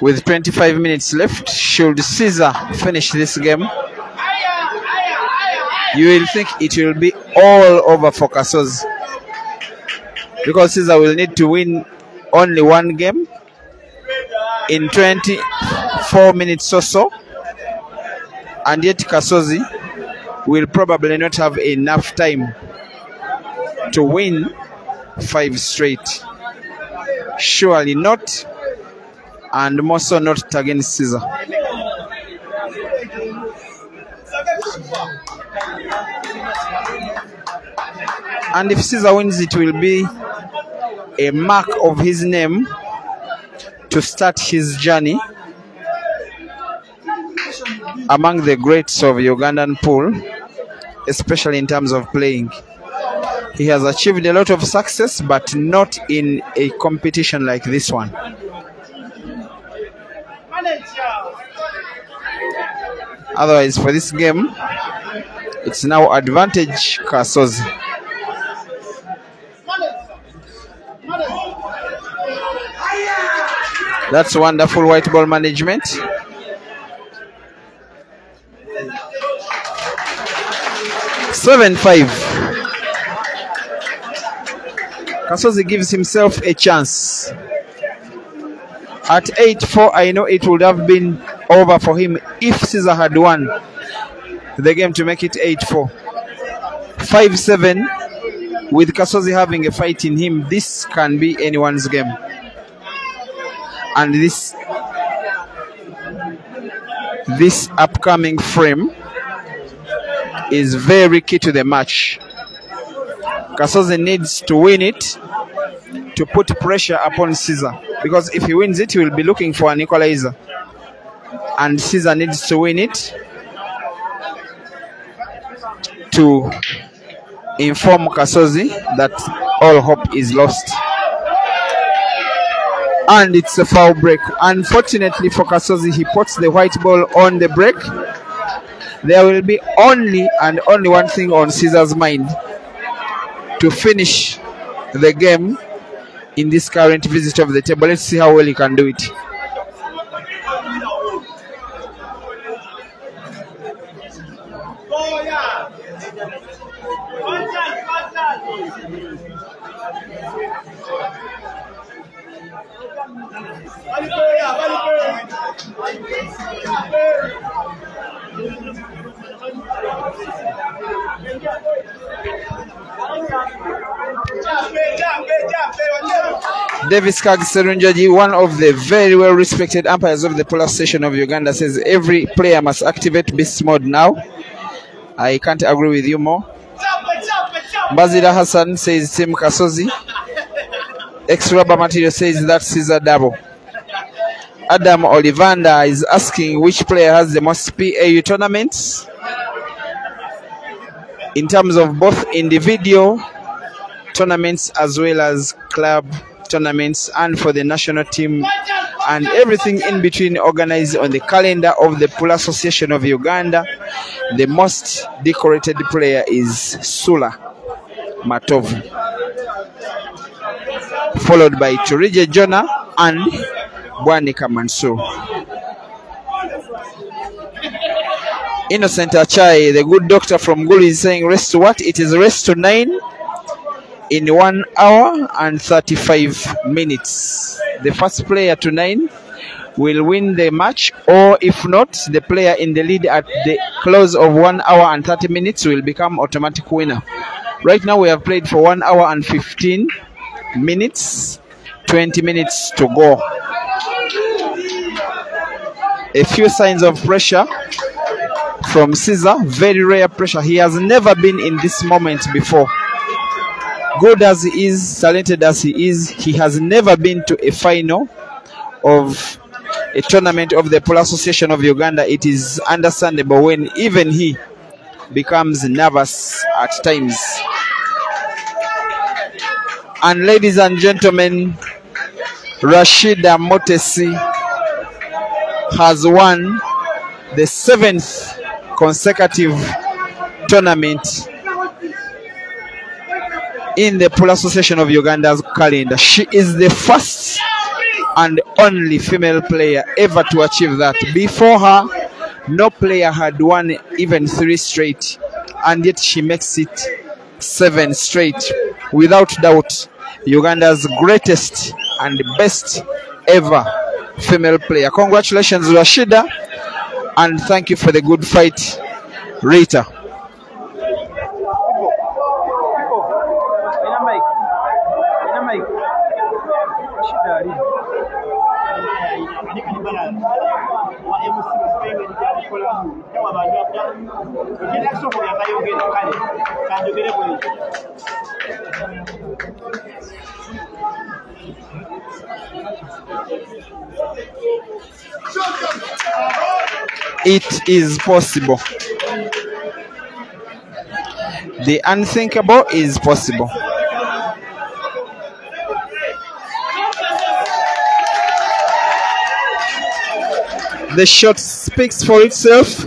With 25 minutes left, should Caesar finish this game, you will think it will be all over for KASOZI, because Caesar will need to win only one game in 24 minutes or so, and yet KASOZI will probably not have enough time to win 5 straight. Surely not, and more so not against Caesar. And if Caesar wins, it will be a mark of his name to start his journey among the greats of Ugandan pool, especially in terms of playing. He has achieved a lot of success, but not in a competition like this one. Otherwise, for this game, it's now advantage KASOZI. That's wonderful white ball management. (7-5). KASOZI gives himself a chance. At 8-4, I know it would have been over for him if Caesar had won the game to make it 8-4. 5-7, with KASOZI having a fight in him, this can be anyone's game. And this upcoming frame is very key to the match. KASOZI needs to win it to put pressure upon Caesar, because if he wins it, he will be looking for an equalizer, and Caesar needs to win it to inform KASOZI that all hope is lost. And it's a foul break. Unfortunately for KASOZI, he puts the white ball on the break. There will be only and only one thing on Caesar's mind: to finish the game in this current visit of the table. Let's see how well he can do it. Davis Kagiserunjaji, one of the very well respected umpires of the polar station of Uganda, says every player must activate beast mode now. I can't agree with you more. Bazira Hassan says Team Kasozi. Ex-rubber material says that Caesar double. Adam Olivander is asking which player has the most P.A.U tournaments in terms of both individual tournaments as well as club tournaments, and for the national team and everything in between organized on the calendar of the Pool Association of Uganda. The most decorated player is Sula Matovu, followed by Turije Jonah and Bwanika Mansur. Innocent Achai, the good doctor from Gulu, is saying rest to what? It is rest to 9 in 1 hour and 35 minutes. The first player to 9 will win the match, or if not, the player in the lead at the close of 1 hour and 30 minutes will become automatic winner. Right now we have played for 1 hour and 15 minutes, 20 minutes to go. A few signs of pressure from Caesar, very rare pressure. He has never been in this moment before. Good as he is, talented as he is, he has never been to a final of a tournament of the Pool Association of Uganda. It is understandable when even he becomes nervous at times. And ladies and gentlemen, Rashida Motesi has won the 7th consecutive tournament in the Pool Association of Uganda's calendar. She is the first and only female player ever to achieve that. Before her, no player had won even 3 straight, and yet she makes it 7 straight. Without doubt, Uganda's greatest and best ever female player. Congratulations, Rashida, and thank you for the good fight, Rita. It is possible. The unthinkable is possible. The shot speaks for itself.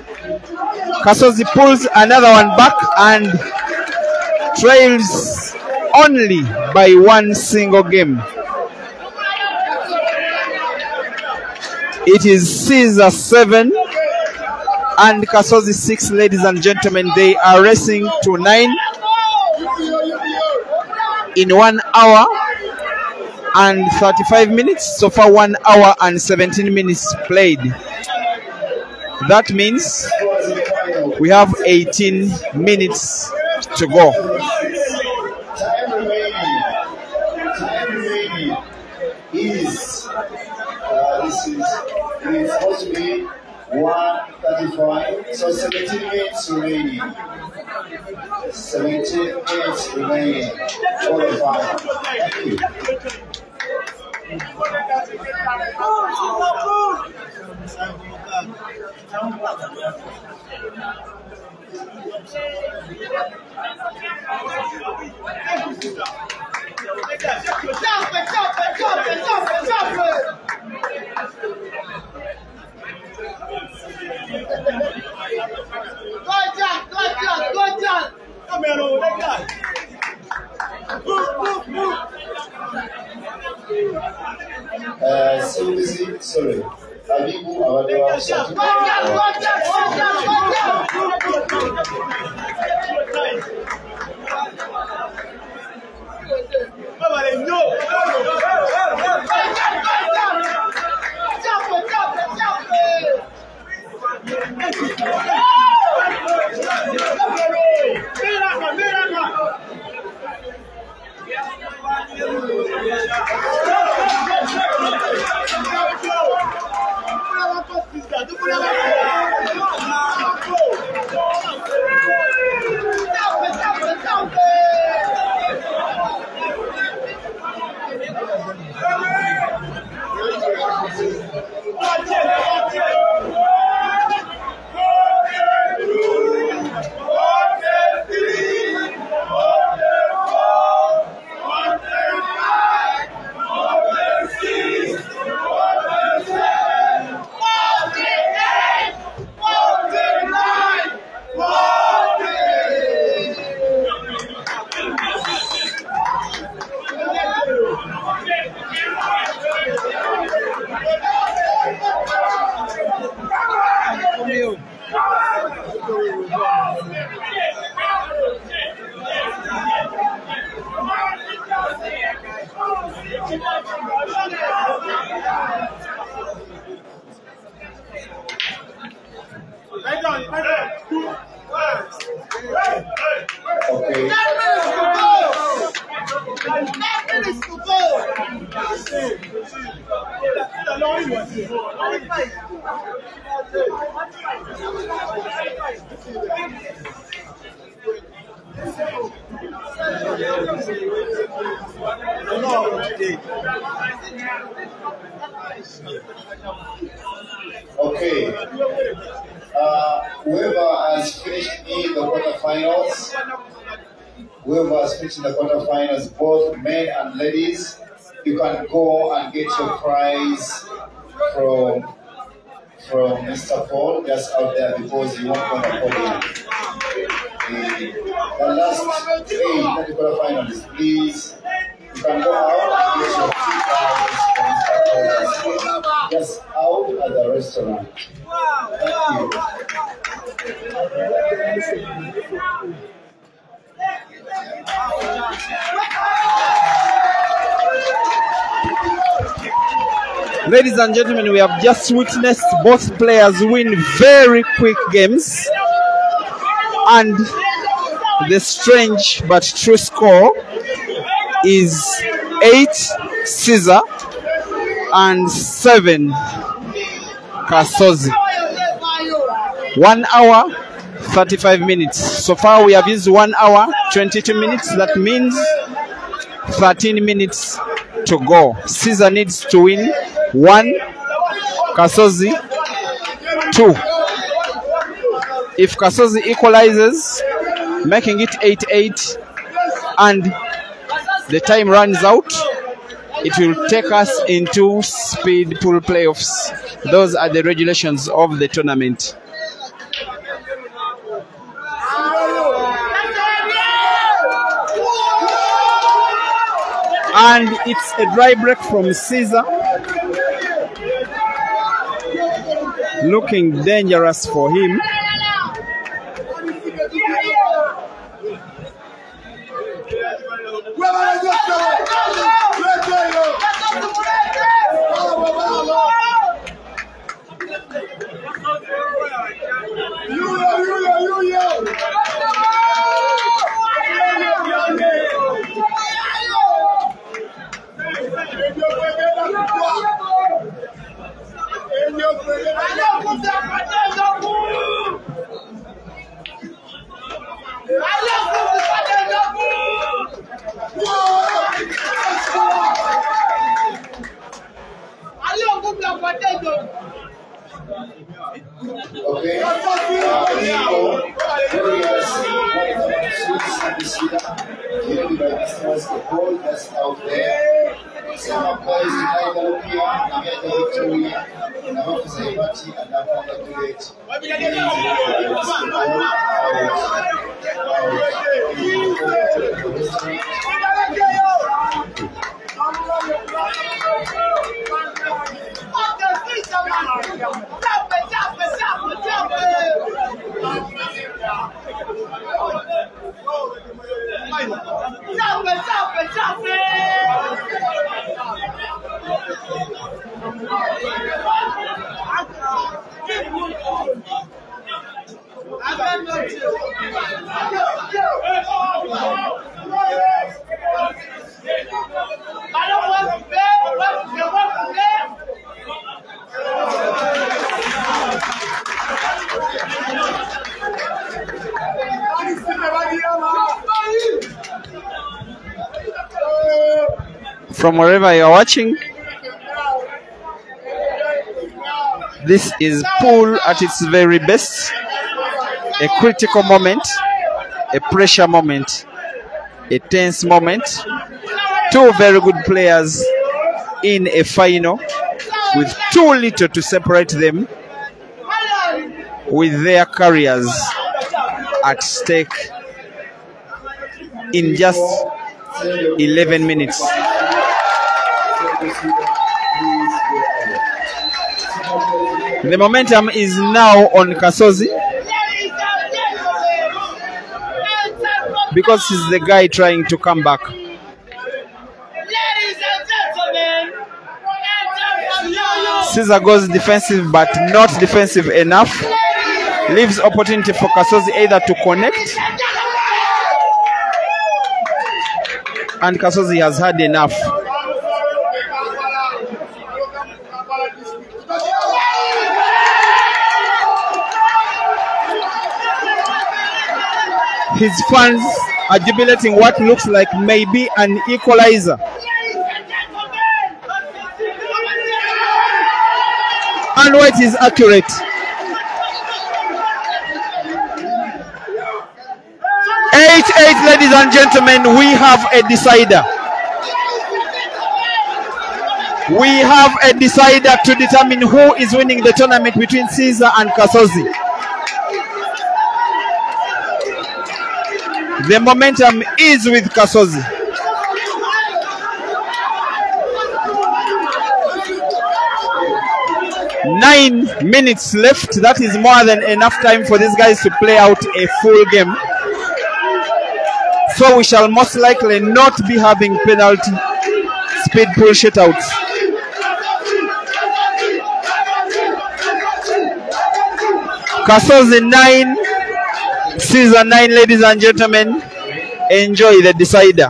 Kasozi pulls another one back and trails only by 1 single game. It is Caesar 7 and Kasozi 6, ladies and gentlemen. They are racing to 9 in 1 hour and 35 minutes. So far, 1 hour and 17 minutes played. That means we have 18 minutes to go. Time remaining is it is supposed to be 1:35, so 17 minutes remaining. 17 minutes remaining for the final. Thank you. Abasuubuzi, sorry. Abibu abadde bakusatu. Okay. Whoever has finished in the quarterfinals, both men and ladies, you can go and get your prize from Mr. Paul just out there because you won't go to the podium. The last 8 quarterfinals, please. You can go out and get your prize from Mr. Paul just out at the restaurant. Thank you. Ladies and gentlemen, we have just witnessed both players win very quick games, and the strange but true score is 8 Caesar and 7 KASOZI. 1 hour 35 minutes. So far we have used 1 hour 22 minutes. That means 13 minutes to go. Caesar needs to win 1, KASOZI 2. If KASOZI equalizes, making it 8-8, and the time runs out, it will take us into speed pool playoffs. Those are the regulations of the tournament. And it's a dry break from Caesar. Looking dangerous for him. Okay. The ball that's out there. Some guys in Ethiopia, America, Victoria, and Africa, Party, and Africa, Great. from wherever you are watching. This is pool at its very best. A critical moment, a pressure moment, a tense moment. Two very good players in a final with too little to separate them, with their careers at stake in just 11 minutes. The momentum is now on KASOZI because he's the guy trying to come back. Caesar goes defensive but not defensive enough. Leaves opportunity for KASOZI either to connect, and KASOZI has had enough. His fans are jubilating what looks like maybe an equalizer. And White is accurate. 8-8, ladies and gentlemen, we have a decider. We have a decider to determine who is winning the tournament between Caesar and KASOZI. The momentum is with KASOZI. Nine minutes left. That is more than enough time for these guys to play out a full game. So we shall most likely not be having penalty speed pool shutouts. KASOZI 9, Caesar 9, ladies and gentlemen. Enjoy the decider.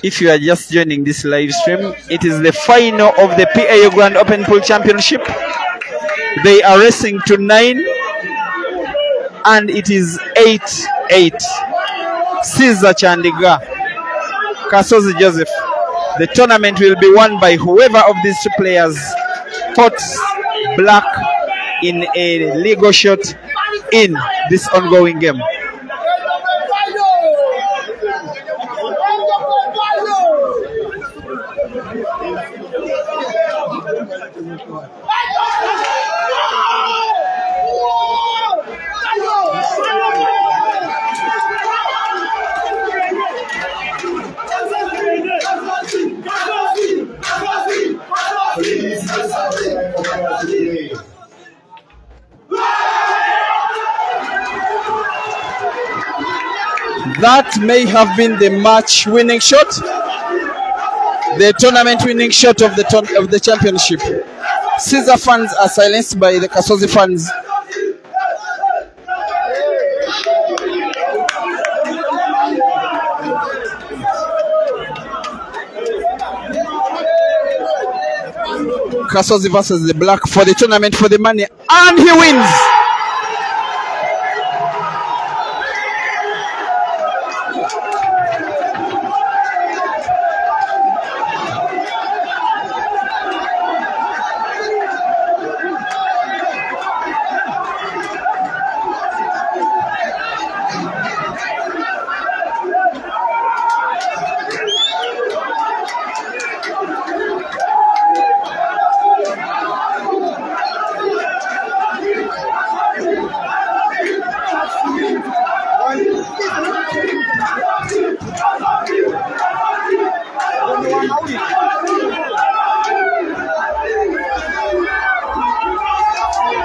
If you are just joining this live stream, it is the final of the P.A.U Grand Open Pool Championship. They are racing to 9 and it is 8-8. Caesar Chandiga, KASOZI Joseph. The tournament will be won by whoever of these two players puts black in a legal shot in this ongoing game. That may have been the match winning shot, the tournament winning shot of the championship. Caesar fans are silenced by the KASOZI fans. KASOZI versus the black for the tournament for the money, and he wins.